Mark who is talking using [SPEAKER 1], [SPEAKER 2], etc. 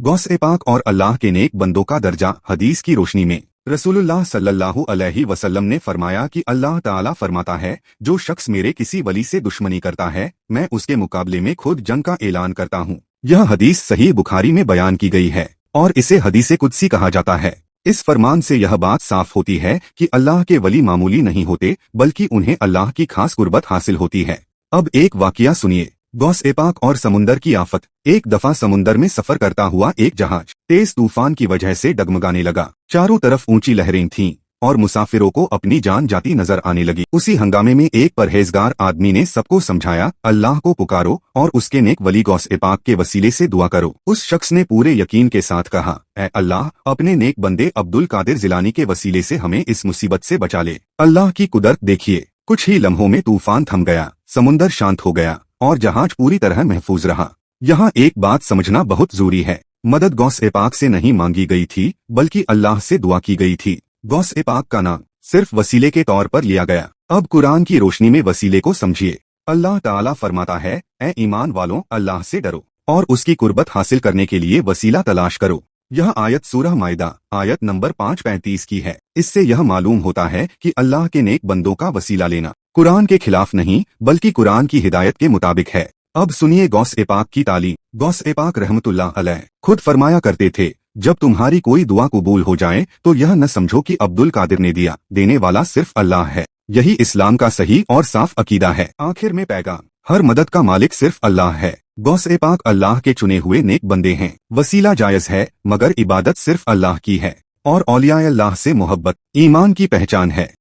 [SPEAKER 1] गौस-ए पाक और अल्लाह के नेक बंदों का दर्जा। हदीस की रोशनी में रसूलुल्लाह सल्लल्लाहु अलैहि वसल्लम ने फरमाया कि अल्लाह ताला फरमाता है, जो शख्स मेरे किसी वली से दुश्मनी करता है, मैं उसके मुकाबले में खुद जंग का ऐलान करता हूँ। यह हदीस सही बुखारी में बयान की गई है और इसे हदीस कुदसी कहा जाता है। इस फरमान से यह बात साफ होती है कि अल्लाह के वली मामूली नहीं होते, बल्कि उन्हें अल्लाह की खास कुर्बत हासिल होती है। अब एक वाकया सुनिए। गौस-ए पाक और समुंदर की आफत। एक दफा समुंदर में सफर करता हुआ एक जहाज तेज तूफान की वजह से डगमगाने लगा। चारों तरफ ऊंची लहरें थीं और मुसाफिरों को अपनी जान जाती नजर आने लगी। उसी हंगामे में एक परहेजगार आदमी ने सबको समझाया, अल्लाह को पुकारो और उसके नेक वली गौस-ए पाक के वसीले से दुआ करो। उस शख्स ने पूरे यकीन के साथ कहा, ऐ अल्लाह, अपने नेक बंदे अब्दुल कादिर जिलानी के वसीले से हमें इस मुसीबत से बचा ले। अल्लाह की कुदरत देखिए। कुछ ही लम्हों में तूफान थम गया, समुंदर शांत हो गया और जहाज पूरी तरह महफूज रहा। यहाँ एक बात समझना बहुत जरूरी है। मदद गौस-ए पाक से नहीं मांगी गई थी, बल्कि अल्लाह से दुआ की गई थी। गौस-ए पाक का नाम सिर्फ वसीले के तौर पर लिया गया। अब कुरान की रोशनी में वसीले को समझिए। अल्लाह ताला फरमाता है, ऐ ईमान वालों, अल्लाह से डरो और उसकी कुर्बत हासिल करने के लिए वसीला तलाश करो। यह आयत सूरह माइदा आयत नंबर 535 की है। इससे यह मालूम होता है कि अल्लाह के नेक बंदों का वसीला लेना कुरान के खिलाफ नहीं, बल्कि कुरान की हिदायत के मुताबिक है। अब सुनिए गौस-ए पाक की तालीम। गौस-ए पाक रहमतुल्लाह अलैह खुद फरमाया करते थे, जब तुम्हारी कोई दुआ कबूल हो जाए तो यह न समझो कि अब्दुल कादिर ने दिया, देने वाला सिर्फ अल्लाह है। यही इस्लाम का सही और साफ अकीदा है। आखिर में पैगाम, हर मदद का मालिक सिर्फ अल्लाह है। गौस-ए पाक अल्लाह के चुने हुए नेक बंदे हैं। वसीला जायज है, मगर इबादत सिर्फ अल्लाह की है और औलिया अल्लाह से मोहब्बत ईमान की पहचान है।